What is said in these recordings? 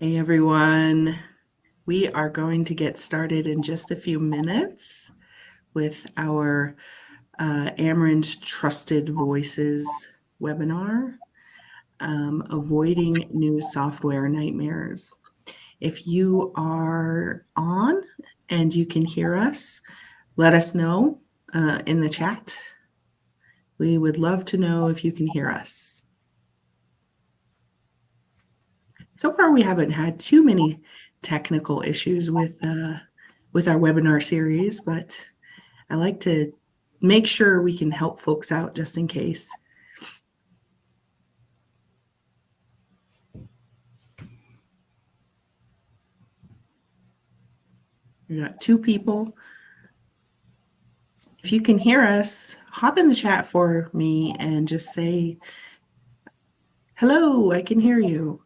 Hey everyone, we are going to get started in just a few minutes with our Amarin Trusted Voices webinar, Avoiding New Software Nightmares. If you are on and you can hear us, let us know in the chat. We would love to know if you can hear us. So far, we haven't had too many technical issues with our webinar series, but I like to make sure we can help folks out just in case. We got 2 people. If you can hear us, hop in the chat for me and just say, hello, I can hear you.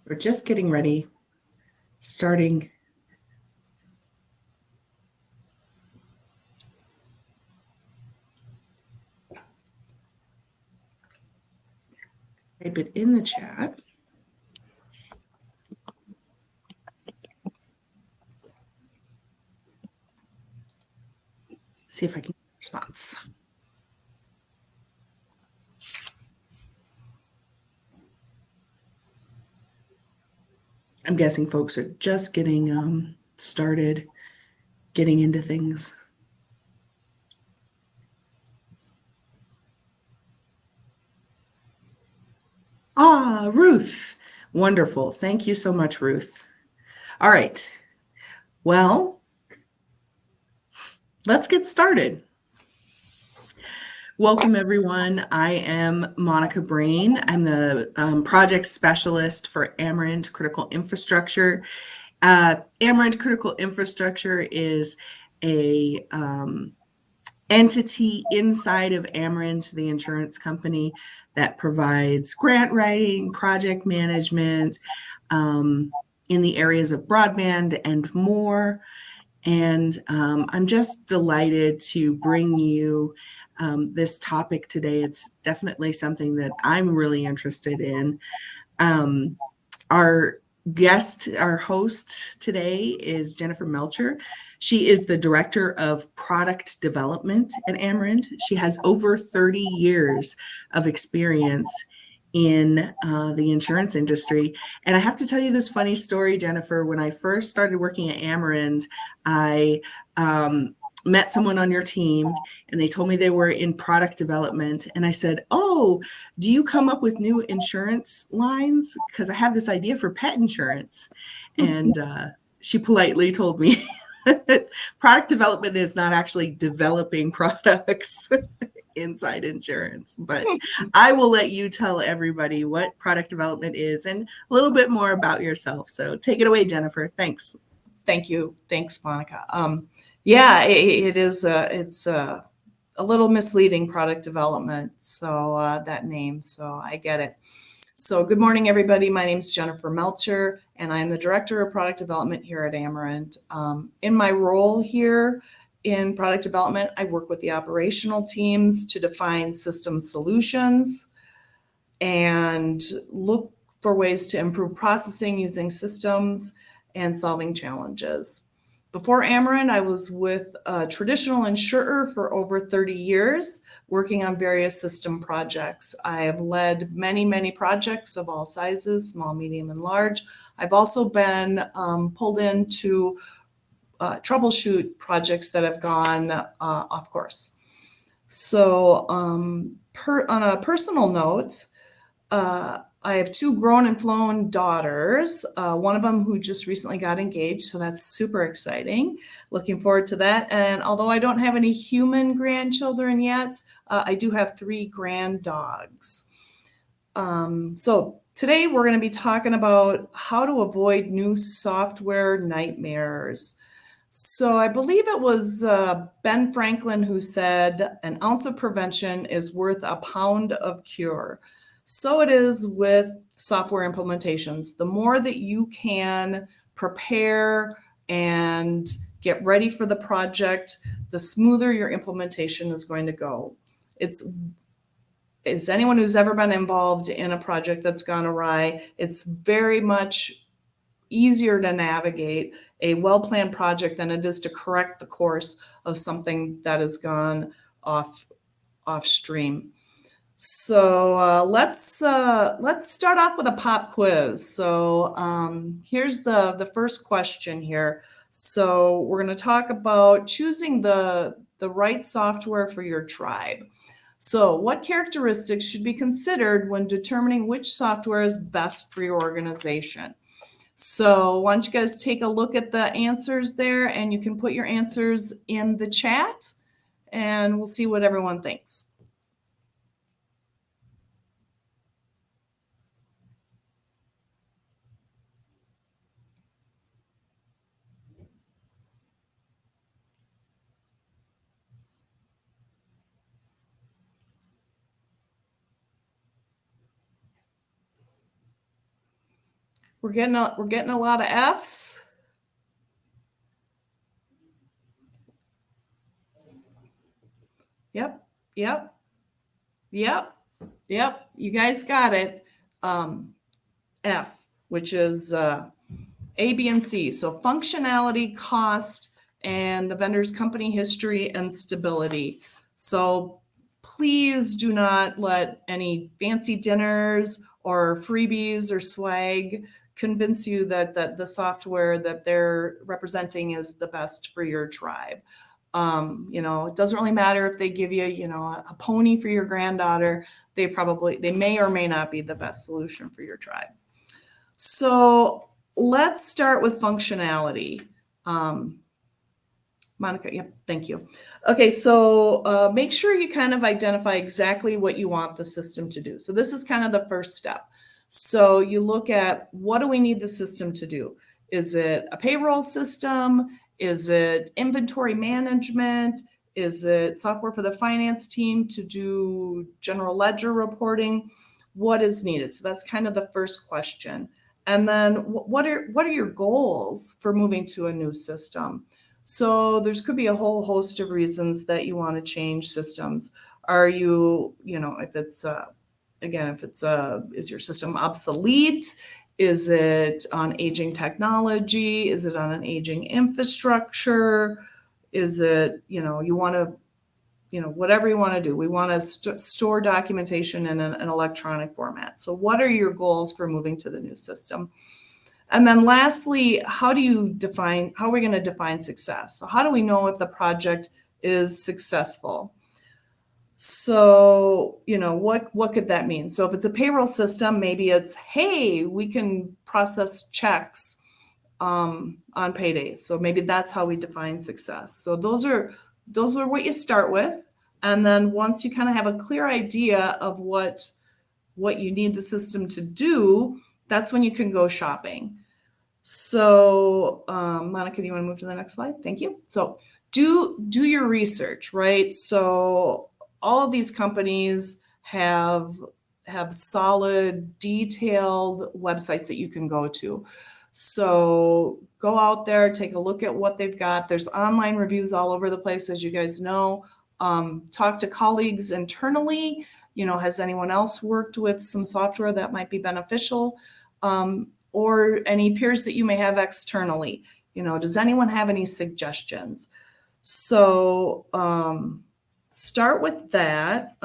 We're just getting ready, starting. Type it in the chat. See if I can get a response. I'm guessing folks are just getting started, getting into things. Ruth. Wonderful. Thank you so much, Ruth. All right. Well, let's get started. Welcome, everyone. I am Monica Brain. I'm the project specialist for Amarin Critical Infrastructure. Amarin Critical Infrastructure is a entity inside of Amarin, the insurance company that provides grant writing, project management in the areas of broadband and more. And I'm just delighted to bring you this topic today. It's definitely something that I'm really interested in. Our host today is Jennifer Melcher. She is the Director of Product Development at Amarin. She has over 30 years of experience in the insurance industry. And I have to tell you this funny story, Jennifer. When I first started working at Amarin, I met someone on your team and they told me they were in product development. And I said, oh, do you come up with new insurance lines? Because I have this idea for pet insurance. And she politely told me product development is not actually developing products inside insurance, but I will let you tell everybody what product development is and a little bit more about yourself. So take it away, Jennifer. Thanks. Thank you. Thanks, Monica. Yeah, it is. It's a little misleading, product development. So that name. So I get it. So good morning, everybody. My name is Jennifer Melcher, and I'm the Director of Product Development here at Amarin. In my role here in product development, I work with the operational teams to define system solutions and look for ways to improve processing using systems and solving challenges. Before Amarin, I was with a traditional insurer for over 30 years, working on various system projects. I have led many, many projects of all sizes, small, medium, and large. I've also been pulled in to troubleshoot projects that have gone off course. So on a personal note, I have 2 grown and flown daughters, one of them who just recently got engaged, so that's super exciting. Looking forward to that. And although I don't have any human grandchildren yet, I do have 3 grand dogs. So today we're going to be talking about how to avoid new software nightmares. So I believe it was Ben Franklin who said, an ounce of prevention is worth a pound of cure. So it is with software implementations. The more that you can prepare and get ready for the project, the smoother your implementation is going to go. It's is anyone who's ever been involved in a project that's gone awry, it's very much easier to navigate a well-planned project than it is to correct the course of something that has gone off stream. So let's start off with a pop quiz. So here's the first question here. So we're going to talk about choosing the right software for your tribe. So what characteristics should be considered when determining which software is best for your organization? So why don't you guys take a look at the answers there, and you can put your answers in the chat, and we'll see what everyone thinks. We're getting a lot of Fs. Yep. You guys got it. F, which is A, B, and C. So functionality, cost, and the vendor's company history and stability. So please do not let any fancy dinners or freebies or swag convince you that the software that they're representing is the best for your tribe. It doesn't really matter if they give you, a pony for your granddaughter. They may or may not be the best solution for your tribe. So let's start with functionality. Monica, yep, thank you. Okay, so make sure you kind of identify exactly what you want the system to do. So this is kind of the first step. So you look at, what do we need the system to do? Is it a payroll system? Is it inventory management? Is it software for the finance team to do general ledger reporting? What is needed? So that's kind of the first question. And then what are your goals for moving to a new system? So there's could be a whole host of reasons that you want to change systems. Are you, if it's is your system obsolete? Is it on aging technology? Is it on an aging infrastructure? Is it, you want to, whatever you want to do. We want to store documentation in an electronic format. So what are your goals for moving to the new system? And then lastly, how are we going to define success? So how do we know if the project is successful? So, what could that mean? So if it's a payroll system, maybe it's, hey, we can process checks on paydays. So maybe that's how we define success. So those are what you start with. And then once you kind of have a clear idea of what you need the system to do, that's when you can go shopping. So Monica, do you want to move to the next slide? Thank you. So do your research, right? So all of these companies have solid, detailed websites that you can go to. So go out there, take a look at what they've got. There's online reviews all over the place, as you guys know. Talk to colleagues internally. Has anyone else worked with some software that might be beneficial? Or any peers that you may have externally. Does anyone have any suggestions? So start with that.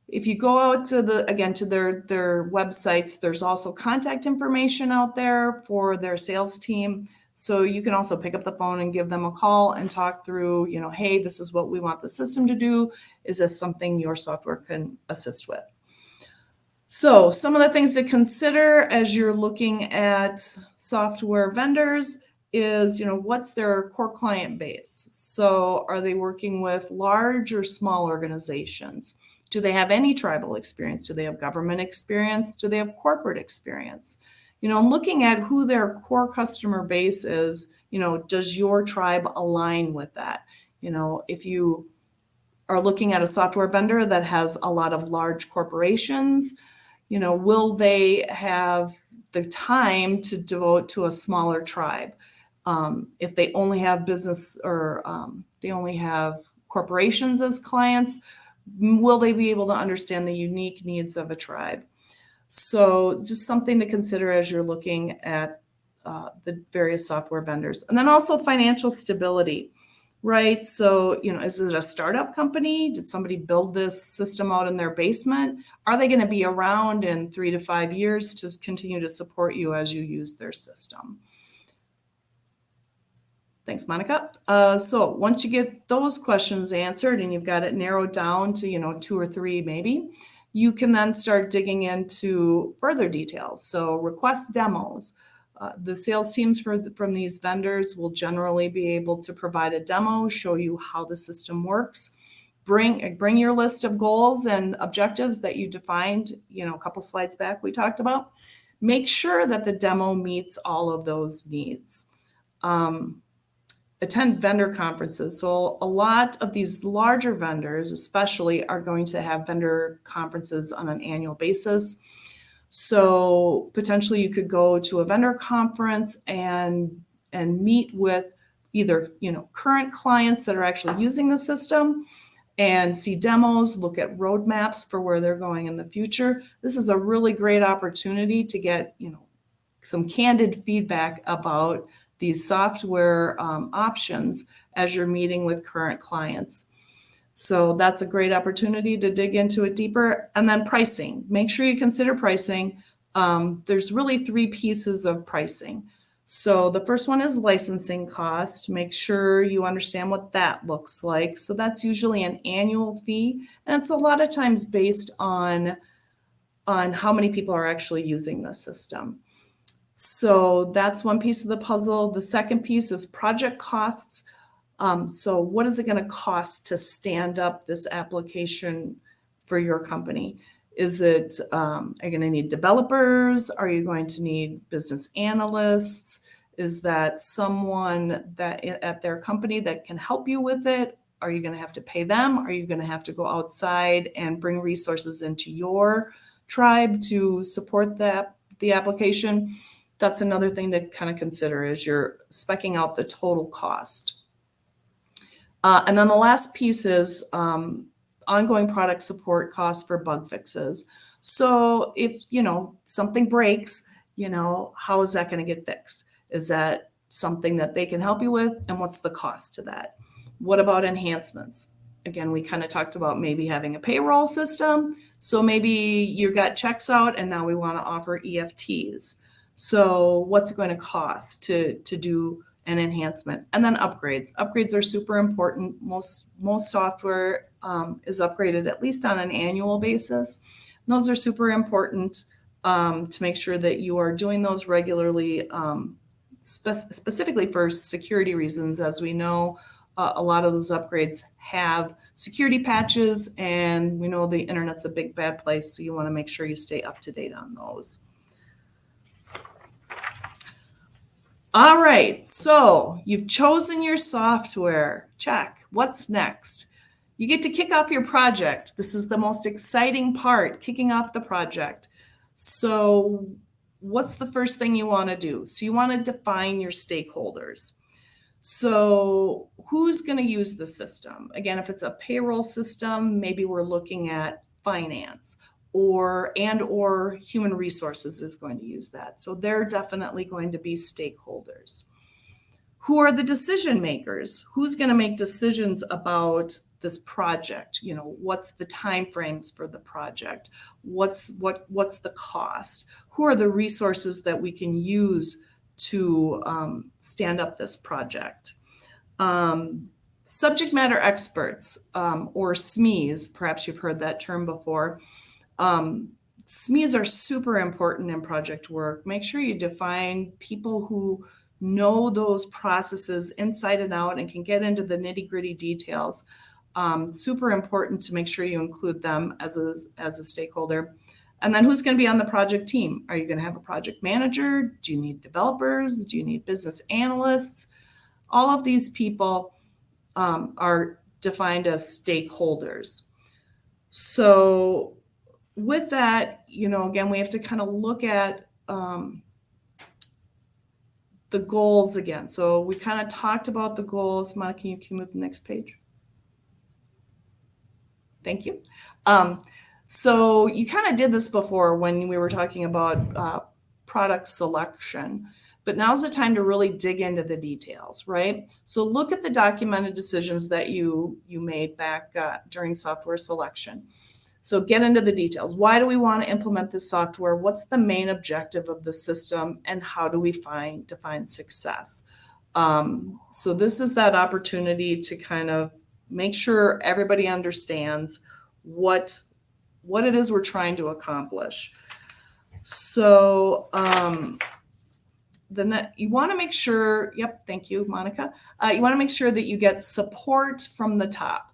If you go out to their websites, there's also contact information out there for their sales team. So you can also pick up the phone and give them a call and talk through, hey, this is what we want the system to do. Is this something your software can assist with? So some of the things to consider as you're looking at software vendors is, what's their core client base? So are they working with large or small organizations? Do they have any tribal experience? Do they have government experience? Do they have corporate experience? Looking at who their core customer base is, does your tribe align with that? If you are looking at a software vendor that has a lot of large corporations, will they have the time to devote to a smaller tribe? If they only have business or they only have corporations as clients, Will they be able to understand the unique needs of a tribe? So just something to consider as you're looking at the various software vendors. And then also financial stability, right? So, is it a startup company? Did somebody build this system out in their basement? Are they going to be around in 3 to 5 years to continue to support you as you use their system? Thanks, Monica. So once you get those questions answered and you've got it narrowed down to, 2 or 3 maybe, you can then start digging into further details. So request demos. The sales teams from these vendors will generally be able to provide a demo, show you how the system works. Bring your list of goals and objectives that you defined, a couple slides back we talked about. Make sure that the demo meets all of those needs. Attend vendor conferences. So a lot of these larger vendors especially are going to have vendor conferences on an annual basis. So potentially you could go to a vendor conference and meet with either current clients that are actually using the system and see demos, look at roadmaps for where they're going in the future. This is a really great opportunity to get some candid feedback about these software options as you're meeting with current clients. So that's a great opportunity to dig into it deeper. And then pricing. Make sure you consider pricing. There's really 3 pieces of pricing. So the first one is licensing cost. Make sure you understand what that looks like. So that's usually an annual fee, and it's a lot of times based on how many people are actually using the system. So that's one piece of the puzzle. The second piece is project costs. So what is it going to cost to stand up this application for your company? Is it, are you going to need developers? Are you going to need business analysts? Is that someone that at their company that can help you with it? Are you going to have to pay them? Are you going to have to go outside and bring resources into your tribe to support the application? That's another thing to kind of consider as you're speccing out the total cost. And then the last piece is ongoing product support costs for bug fixes. So if, something breaks, how is that going to get fixed? Is that something that they can help you with? And what's the cost to that? What about enhancements? Again, we kind of talked about maybe having a payroll system. So maybe you got checks out and now we want to offer EFTs. So what's it going to cost to do an enhancement? And then upgrades. Upgrades are super important. Most software is upgraded at least on an annual basis. And those are super important to make sure that you are doing those regularly, specifically for security reasons. As we know, a lot of those upgrades have security patches, and we know the internet's a big bad place, so you want to make sure you stay up to date on those. All right, so you've chosen your software. Check. What's next? You get to kick off your project. This is the most exciting part, kicking off the project. So what's the first thing you want to do? So you want to define your stakeholders. So who's going to use the system? Again, if it's a payroll system, maybe we're looking at finance or human resources is going to use that. So they're definitely going to be stakeholders. Who are the decision makers? Who's going to make decisions about this project? What's the time frames for the project? What's the cost? Who are the resources that we can use to stand up this project? Subject matter experts, or SMEs, perhaps you've heard that term before. SMEs are super important in project work. Make sure you define people who know those processes inside and out and can get into the nitty-gritty details. Super important to make sure you include them as a stakeholder. And then who's going to be on the project team? Are you going to have a project manager? Do you need developers? Do you need business analysts? All of these people are defined as stakeholders. So with that, again, we have to kind of look at the goals again. So we kind of talked about the goals. Monica, can you move to the next page? Thank you. So you kind of did this before when we were talking about product selection, but now's the time to really dig into the details, right? So look at the documented decisions that you made back during software selection. So get into the details. Why do we want to implement this software? What's the main objective of the system, and how do we define success? So this is that opportunity to kind of make sure everybody understands what it is we're trying to accomplish. So you want to make sure, yep, thank you, Monica. You want to make sure that you get support from the top.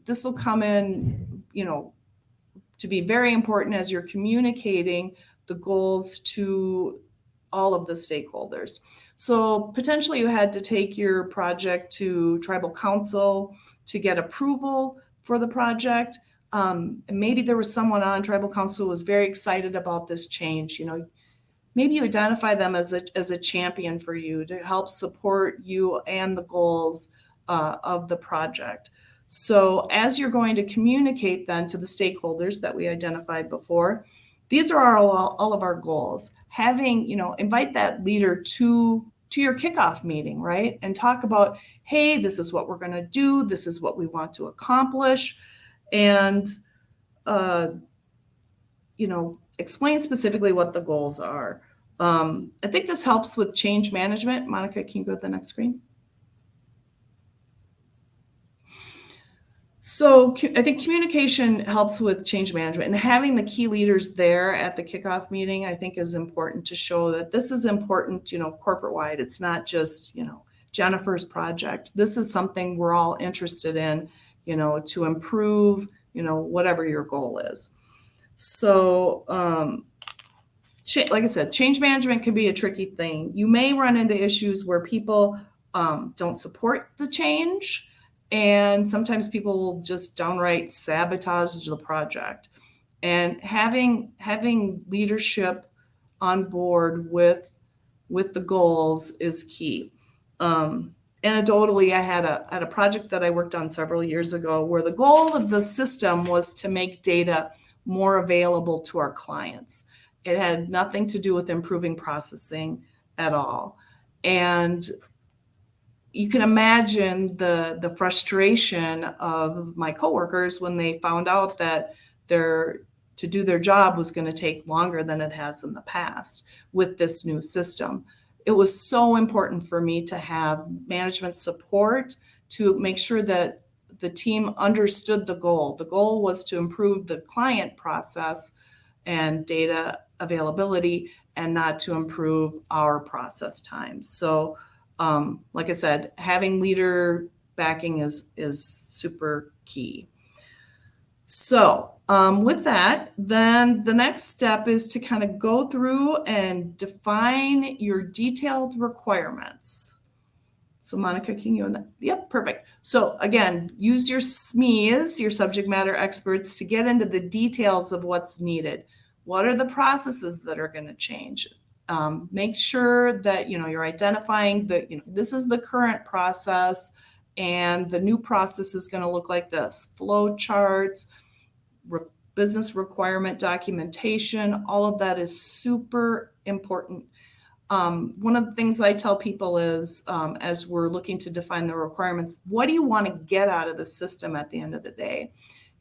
This will come in, to be very important as you're communicating the goals to all of the stakeholders. So potentially you had to take your project to tribal council to get approval for the project. And maybe there was someone on tribal council who was very excited about this change. Maybe you identify them as a champion for you to help support you and the goals of the project. So as you're going to communicate then to the stakeholders that we identified before, these are all of our goals. Invite that leader to your kickoff meeting, right? And talk about, hey, this is what we're going to do. This is what we want to accomplish. And, explain specifically what the goals are. I think this helps with change management. Monica, can you go to the next screen? So I think communication helps with change management, and having the key leaders there at the kickoff meeting, I think, is important to show that this is important, corporate wide. It's not just, Jennifer's project. This is something we're all interested in, to improve, whatever your goal is. So, like I said, change management can be a tricky thing. You may run into issues where people don't support the change. And sometimes people will just downright sabotage the project. And having leadership on board with the goals is key. Anecdotally, I had a project that I worked on several years ago where the goal of the system was to make data more available to our clients. It had nothing to do with improving processing at all. And you can imagine the frustration of my coworkers when they found out that to do their job was going to take longer than it has in the past with this new system. It was so important for me to have management support to make sure that the team understood the goal. The goal was to improve the client process and data availability, and not to improve our process time. So like I said, having leader backing is super key. So with that, then the next step is to kind of go through and define your detailed requirements. So Monica, can you on that? Yep, perfect. So again, use your SMEs, your subject matter experts, to get into the details of what's needed. What are the processes that are going to change? Make sure that you're identifying that this is the current process, and the new process is going to look like this: flow charts, business requirement documentation. All of that is super important. One of the things I tell people is, as we're looking to define the requirements, what do you want to get out of the system at the end of the day?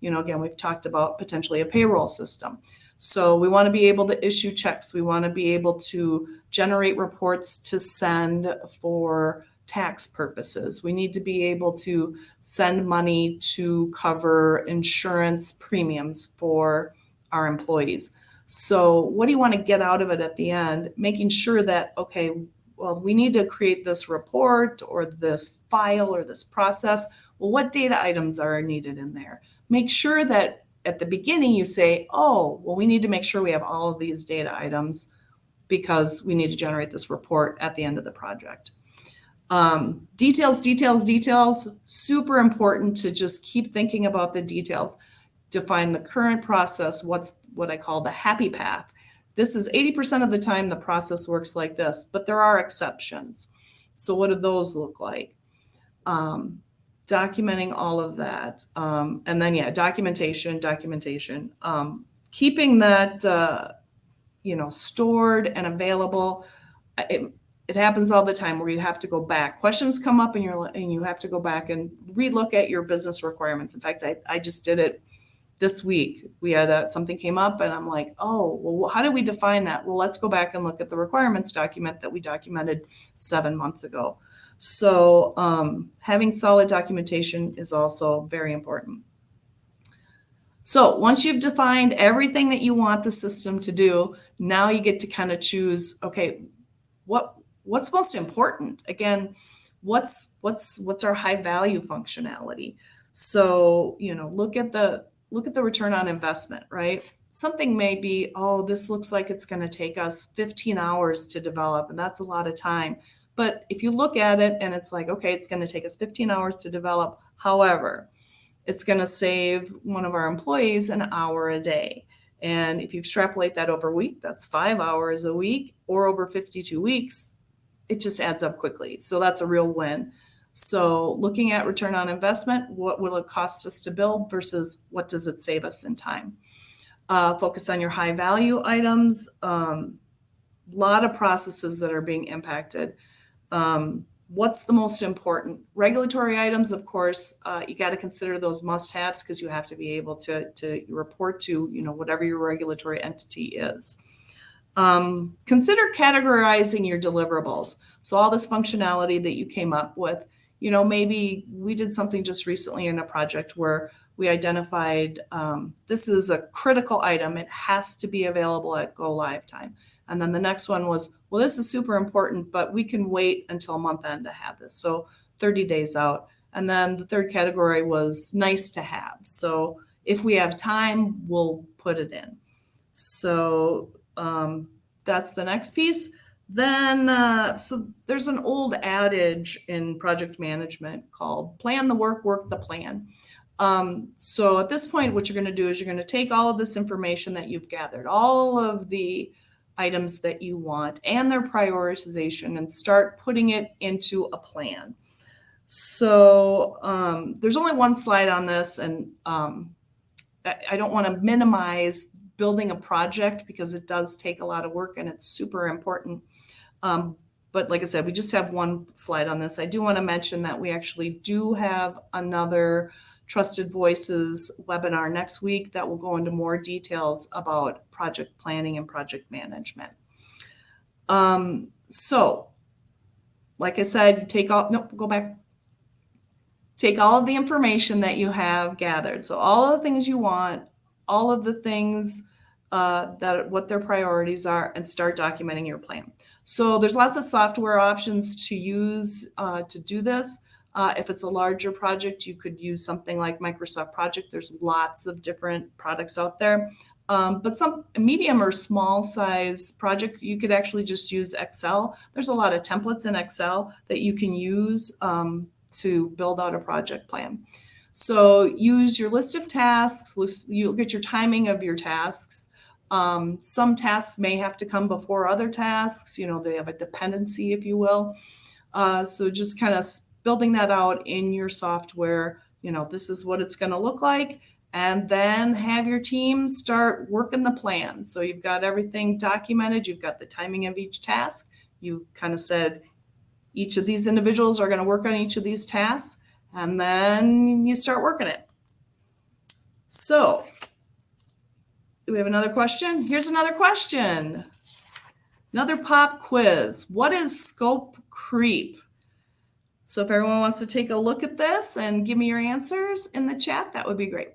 Again, we've talked about potentially a payroll system. So we want to be able to issue checks. We want to be able to generate reports to send for tax purposes. We need to be able to send money to cover insurance premiums for our employees. So what do you want to get out of it at the end? Making sure that, okay, well, we need to create this report or this file or this process. Well, what data items are needed in there? Make sure that at the beginning you say, oh, well, we need to make sure we have all of these data items because we need to generate this report at the end of the project. Details, super important to just keep thinking about the details. Define the current process, what's what I call the happy path. This is 80% of the time the process works like this, but there are exceptions. So what do those look like? documenting all of that. And then, yeah, documentation. Keeping that, stored and available. It happens all the time where you have to go back. Questions come up and you have to go back and relook at your business requirements. In fact, I just did it this week. We had something came up and I'm like, oh, well, how do we define that? Well, let's go back and look at the requirements document that we documented 7 months ago. So having solid documentation is also very important. So once you've defined everything that you want the system to do, now you get to kind of choose, okay, what's most important? Again, what's our high value functionality? So, look at the return on investment, right? Something may be, oh, this looks like it's going to take us 15 hours to develop, and that's a lot of time. But if you look at it and it's like, okay, it's going to take us 15 hours to develop. However, it's going to save one of our employees an hour a day. And if you extrapolate that over a week, that's 5 hours a week, or over 52 weeks, it just adds up quickly. So that's a real win. So looking at return on investment, what will it cost us to build versus what does it save us in time? Focus on your high value items. Lot of processes that are being impacted. What's the most important? Regulatory items, of course, you got to consider those must-haves because you have to be able to report to, whatever your regulatory entity is. Consider categorizing your deliverables. So all this functionality that you came up with, maybe we did something just recently in a project where we identified this is a critical item. It has to be available at go live time. And then the next one was, well, this is super important, but we can wait until month end to have this. So 30 days out. And then the third category was nice to have. So if we have time, we'll put it in. So that's the next piece. Then, so there's an old adage in project management called plan the work, work the plan. So at this point, what you're going to do is you're going to take all of this information that you've gathered, all of the items that you want and their prioritization, and start putting it into a plan. So there's only one slide on this, and I don't want to minimize building a project because it does take a lot of work and it's super important. But like I said, we just have one slide on this. I do want to mention that we actually do have another Trusted Voices webinar next week that will go into more details about project planning and project management. So, like I said, take all of the information that you have gathered. So all of the things you want, all of the things what their priorities are, and start documenting your plan. So there's lots of software options to use to do this. If it's a larger project, you could use something like Microsoft Project. There's lots of different products out there. But some medium or small size project, you could actually just use Excel. There's a lot of templates in Excel that you can use to build out a project plan. So use your list of tasks. You look at your timing of your tasks. Some tasks may have to come before other tasks. They have a dependency, if you will. So just kind of building that out in your software. This is what it's going to look like. And then have your team start working the plan. So you've got everything documented. You've got the timing of each task. You kind of said each of these individuals are going to work on each of these tasks. And then you start working it. So do we have another question? Here's another question. Another pop quiz. What is scope creep? So if everyone wants to take a look at this and give me your answers in the chat, that would be great.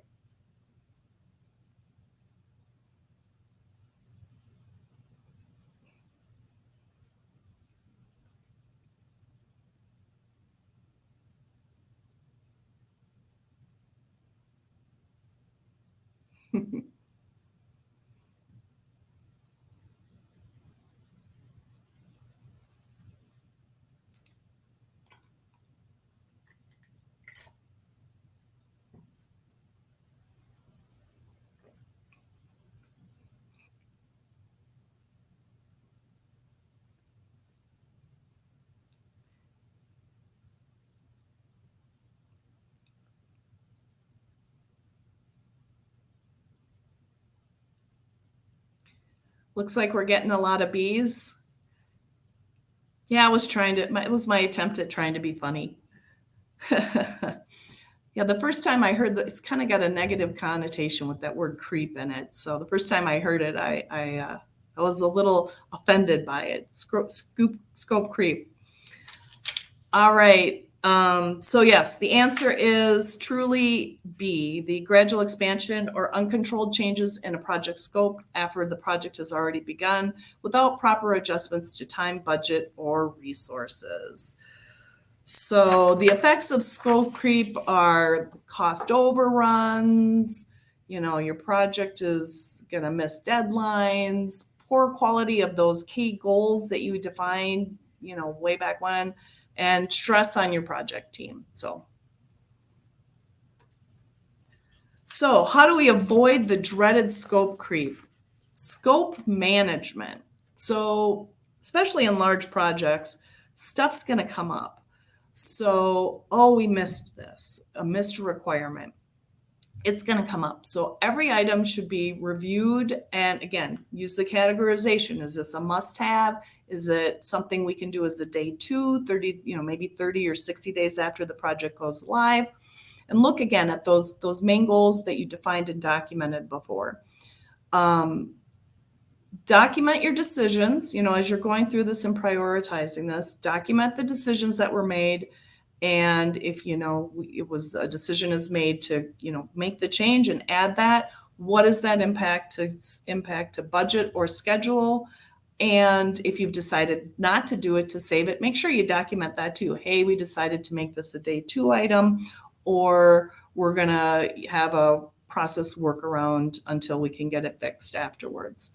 Looks like we're getting a lot of B's. Yeah, it was my attempt at trying to be funny. Yeah, the first time I heard that, it's kind of got a negative connotation with that word creep in it. So the first time I heard it, I was a little offended by it. Scope creep. All right. So yes, the answer is truly B, the gradual expansion or uncontrolled changes in a project scope after the project has already begun without proper adjustments to time, budget, or resources. So the effects of scope creep are cost overruns, your project is going to miss deadlines, poor quality of those key goals that you defined, way back when, and stress on your project team. So how do we avoid the dreaded scope creep? Scope management. So especially in large projects, stuff's going to come up. So, oh, we missed this, a missed requirement. It's going to come up. So every item should be reviewed and again, use the categorization. Is this a must have? Is it something we can do as a day 2, 30, maybe 30 or 60 days after the project goes live? And look again at those main goals that you defined and documented before. Document your decisions, as you're going through this and prioritizing this, document the decisions that were made. And if, it was a decision is made to, make the change and add that, what is that impact to budget or schedule? And if you've decided not to do it, to save it, make sure you document that too. Hey, we decided to make this a day 2 item, or we're going to have a process workaround until we can get it fixed afterwards.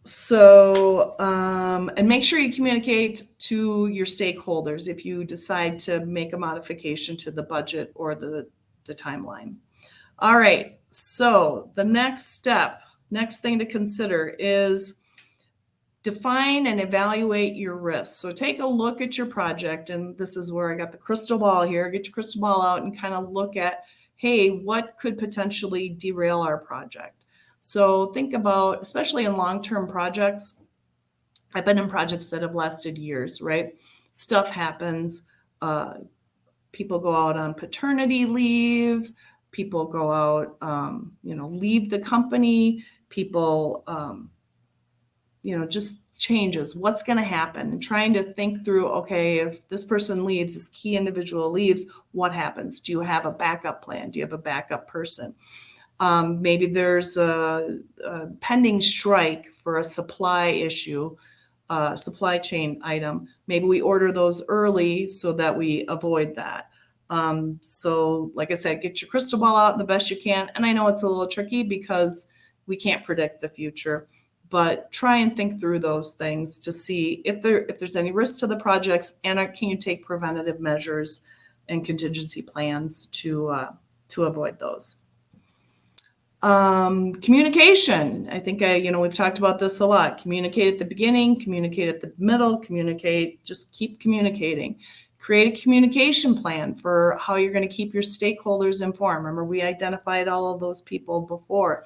So, and make sure you communicate to your stakeholders if you decide to make a modification to the budget or the timeline. All right, so the next thing to consider is define and evaluate your risks. So take a look at your project, and this is where I got the crystal ball here. Get your crystal ball out and kind of look at, hey, what could potentially derail our project? So think about, especially in long-term projects, I've been in projects that have lasted years, right? Stuff happens. People go out on paternity leave. People go out, leave the company. People, just changes. What's going to happen? And trying to think through, okay, if this person leaves, this key individual leaves, what happens? Do you have a backup plan? Do you have a backup person? Maybe there's a pending strike for a supply issue, supply chain item. Maybe we order those early so that we avoid that. So like I said, get your crystal ball out the best you can. And I know it's a little tricky because we can't predict the future, but try and think through those things to see if there's any risk to the projects, and can you take preventative measures and contingency plans to avoid those. Communication. I think we've talked about this a lot. Communicate at the beginning, communicate at the middle, just keep communicating. Create a communication plan for how you're going to keep your stakeholders informed. Remember, we identified all of those people before.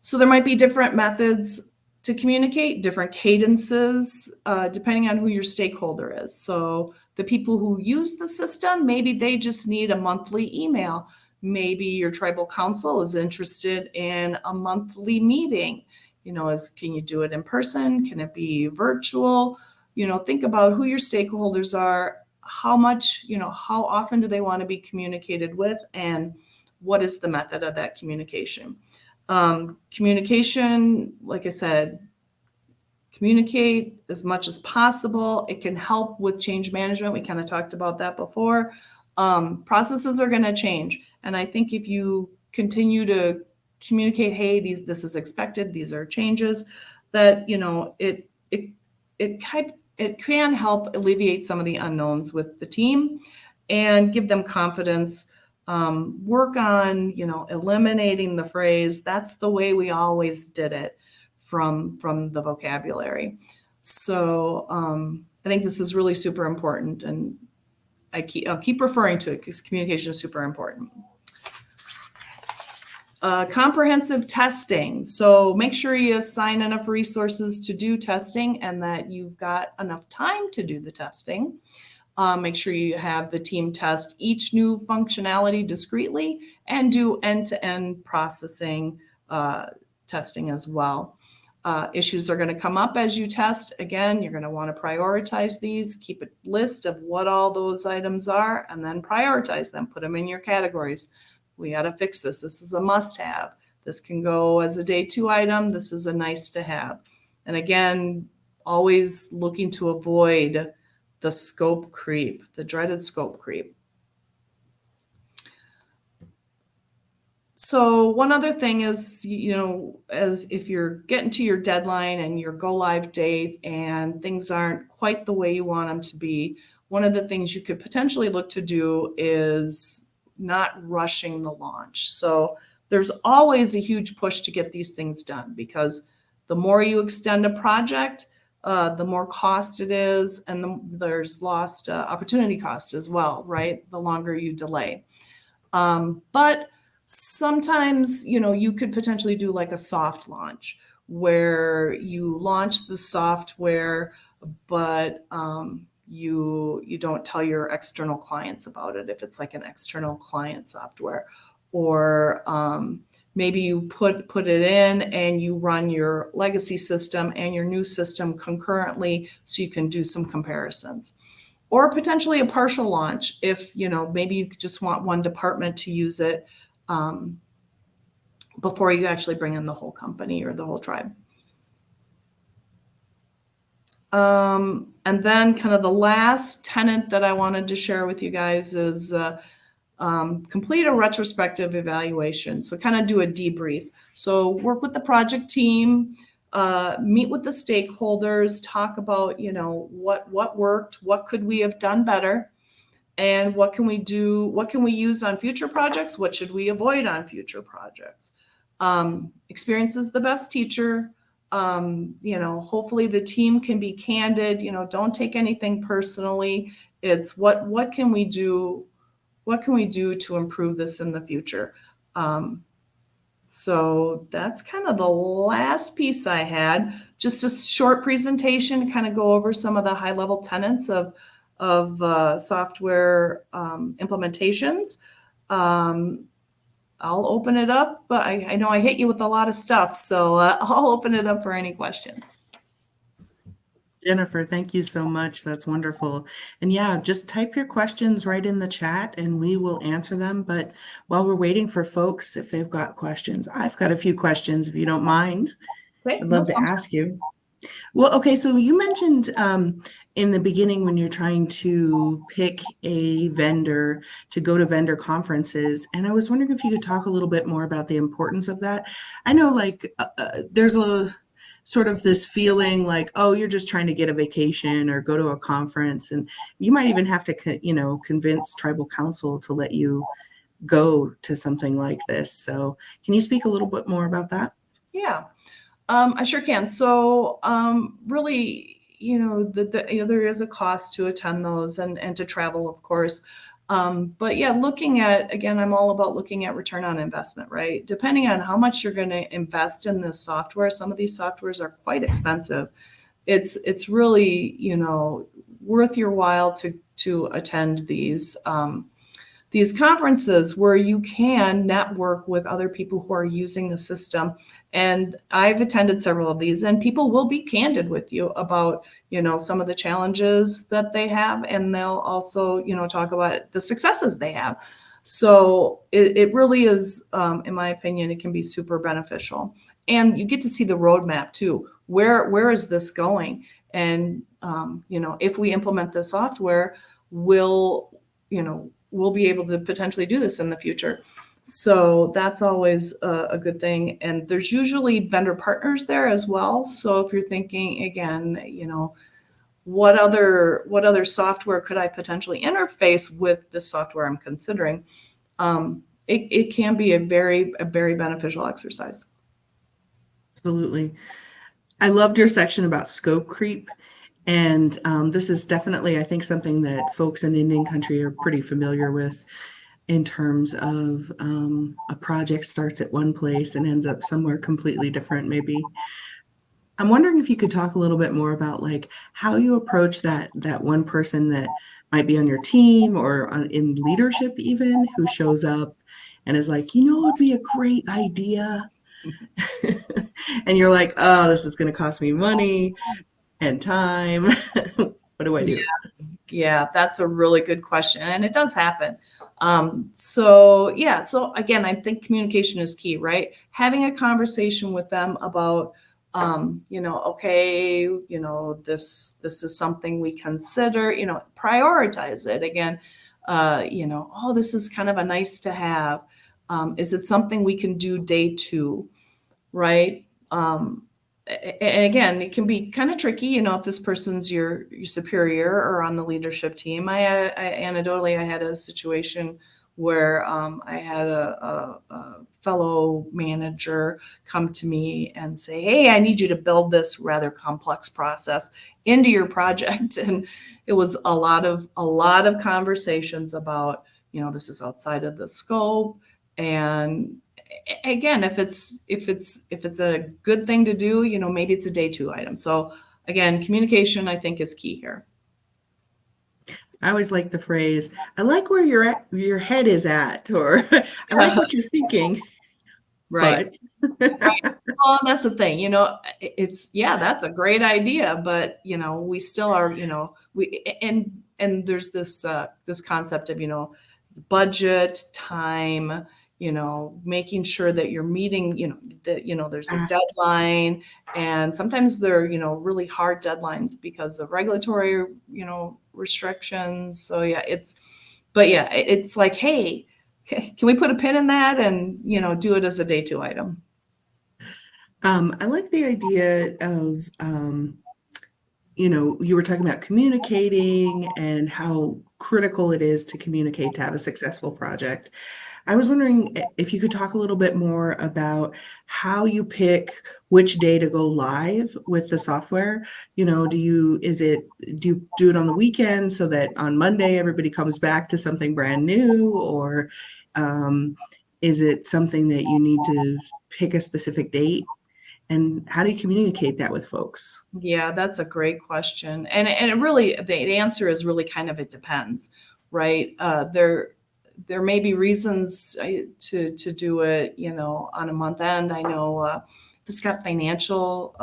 So there might be different methods to communicate, different cadences, depending on who your stakeholder is. So the people who use the system, maybe they just need a monthly email. Maybe your tribal council is interested in a monthly meeting. Can you do it in person? Can it be virtual? Think about who your stakeholders are, how much, how often do they want to be communicated with, and what is the method of that communication? Communication, like I said, communicate as much as possible. It can help with change management. We kind of talked about that before. Processes are going to change. And I think if you continue to communicate, hey, this is expected, these are changes, that, it can help alleviate some of the unknowns with the team and give them confidence. Work on, eliminating the phrase, that's the way we always did it, from the vocabulary. So I think this is really super important, and I'll keep referring to it because communication is super important. Comprehensive testing. So make sure you assign enough resources to do testing and that you've got enough time to do the testing. Make sure you have the team test each new functionality discreetly and do end-to-end processing testing as well. Issues are going to come up as you test. Again, you're going to want to prioritize these, keep a list of what all those items are, and then prioritize them, put them in your categories. We got to fix this. This is a must-have. This can go as a day 2 item. This is a nice to have. And again, always looking to avoid the scope creep, the dreaded scope creep. So one other thing is, as if you're getting to your deadline and your go live date and things aren't quite the way you want them to be, one of the things you could potentially look to do is not rushing the launch. So there's always a huge push to get these things done, because the more you extend a project, the more cost it is, and there's lost opportunity cost as well, right? The longer you delay. But sometimes, you could potentially do like a soft launch where you launch the software, but you don't tell your external clients about it if it's like an external client software, or maybe you put it in and you run your legacy system and your new system concurrently so you can do some comparisons. Or potentially a partial launch if, maybe you just want one department to use it before you actually bring in the whole company or the whole tribe. And then kind of the last tenet that I wanted to share with you guys is complete a retrospective evaluation. So kind of do a debrief. So work with the project team, meet with the stakeholders, talk about, what worked, what could we have done better, and what can we do, what can we use on future projects, what should we avoid on future projects. Experience is the best teacher. Hopefully the team can be candid, don't take anything personally. It's what can we do? What can we do to improve this in the future? So that's kind of the last piece I had. Just a short presentation to kind of go over some of the high level tenets of software implementations. I'll open it up, but I know I hit you with a lot of stuff, so I'll open it up for any questions. Jennifer, thank you so much. That's wonderful. And yeah, just type your questions right in the chat and we will answer them. But while we're waiting for folks, if they've got questions, I've got a few questions, if you don't mind. Okay. I'd love to ask you. Well, okay, so you mentioned in the beginning when you're trying to pick a vendor to go to vendor conferences, and I was wondering if you could talk a little bit more about the importance of that. I know there's a sort of this feeling like, oh, you're just trying to get a vacation or go to a conference, and you might even have to, convince tribal council to let you go to something like this. So can you speak a little bit more about that? Yeah. I sure can. So really, there is a cost to attend those and to travel, of course. But yeah, I'm all about looking at return on investment, right? Depending on how much you're going to invest in this software, some of these softwares are quite expensive. It's really, worth your while to attend these conferences where you can network with other people who are using the system. And I've attended several of these, and people will be candid with you about, some of the challenges that they have, and they'll also, talk about the successes they have. So it really is, in my opinion, it can be super beneficial. And you get to see the roadmap too. Where is this going? And, if we implement the software, we'll be able to potentially do this in the future. So that's always a good thing. And there's usually vendor partners there as well. So if you're thinking, again, what other software could I potentially interface with the software I'm considering? It can be a very beneficial exercise. Absolutely. I loved your section about scope creep. And this is definitely, I think, something that folks in Indian country are pretty familiar with. in terms of a project starts at one place and ends up somewhere completely different, maybe. I'm wondering if you could talk a little bit more about like how you approach that one person that might be on your team or in leadership even who shows up and is like, it'd be a great idea. And you're like, oh, this is going to cost me money and time. What do I Yeah, do? yeah, that's a really good question, and it does happen. So yeah, so again, I think communication is key, right? Having a conversation with them about, okay, this is something we consider, prioritize it again. Oh, this is kind of a nice to have. Is it something we can do day two? Right? And again, it can be kind of tricky, if this person's your superior or on the leadership team. Anecdotally, I had a situation where I had a fellow manager come to me and say, "Hey, I need you to build this rather complex process into your project." And it was a lot of conversations about, this is outside of the scope, and again, if it's a good thing to do, maybe it's a day two item. So again, communication I think is key here. I always like the phrase, I like where your head is at, or I like what you're thinking, Right. but Right. Well, and that's the thing, it's, yeah, that's a great idea, but we still are, we and there's this concept of, budget, time, making sure that you're meeting, that, there's a ask. deadline. And sometimes they're, really hard deadlines because of regulatory, restrictions. So yeah, but yeah, it's like, hey, can we put a pin in that and, do it as a day two item? I like the idea of, you were talking about communicating and how critical it is to communicate to have a successful project. I was wondering if you could talk a little bit more about how you pick which day to go live with the software. Do you do it on the weekend so that on Monday everybody comes back to something brand new, or um, is it something that you need to pick a specific date? And how do you communicate that with folks? Yeah, that's a great question. And it really, the answer is really kind of, it depends, right? There may be reasons to do it, on a month end. I know if it's got financial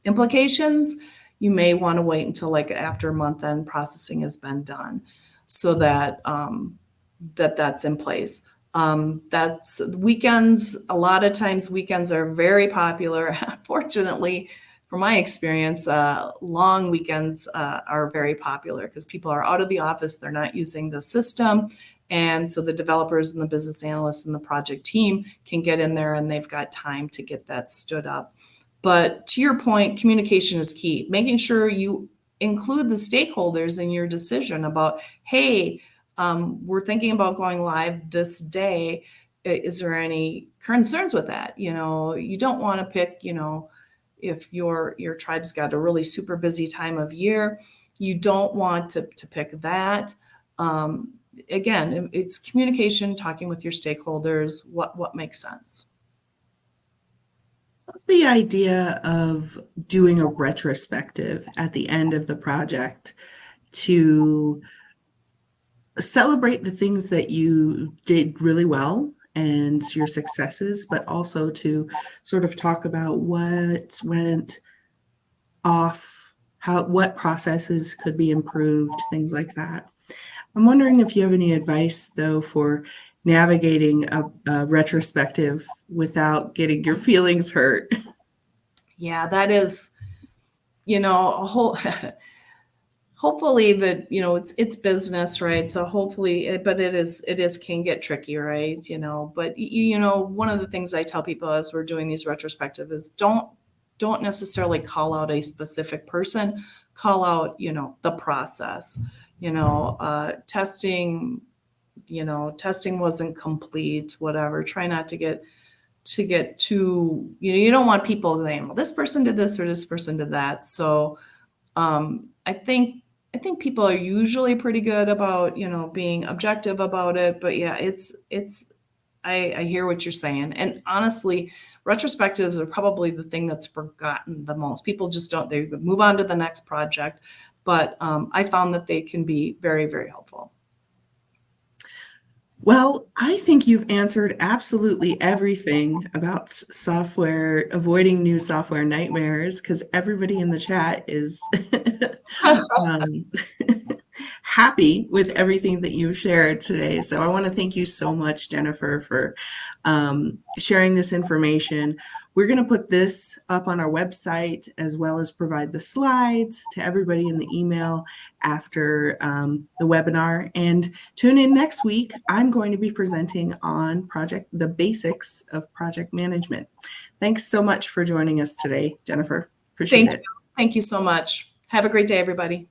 implications, you may want to wait until like after month end processing has been done, so that that's in place. That's weekends. A lot of times weekends are very popular. Unfortunately, from my experience, long weekends are very popular because people are out of the office, they're not using the system. And so the developers and the business analysts and the project team can get in there and they've got time to get that stood up. But to your point, communication is key. Making sure you include the stakeholders in your decision about, hey, we're thinking about going live this day. Is there any concerns with that? You don't want to pick, if your tribe's got a really super busy time of year, you don't want to pick that. Again, it's communication, talking with your stakeholders, what makes sense. The idea of doing a retrospective at the end of the project to celebrate the things that you did really well and your successes, but also to sort of talk about what went off, what processes could be improved, things like that. I'm wondering if you have any advice, though, for navigating a retrospective without getting your feelings hurt. Yeah, that is, a whole hopefully that, it's business, right? So hopefully, but it is can get tricky, right? But one of the things I tell people as we're doing these retrospective is don't necessarily call out a specific person, call out, the process. Testing, testing wasn't complete, whatever. Try not to get too, you don't want people saying, well, this person did this or this person did that. So I think I think people are usually pretty good about, being objective about it, but yeah, I hear what you're saying. And honestly, retrospectives are probably the thing that's forgotten the most. People just don't, they move on to the next project. But I found that they can be very, very helpful. Well, I think you've answered absolutely everything about software, avoiding new software nightmares, because everybody in the chat is um, happy with everything that you've shared today. So I want to thank you so much, Jennifer, for sharing this information. We're going to put this up on our website as well as provide the slides to everybody in the email after the webinar. And tune in next week. I'm going to be presenting on the basics of project management. Thanks so much for joining us today, Jennifer. Appreciate it. Thank you so much. Have a great day, everybody.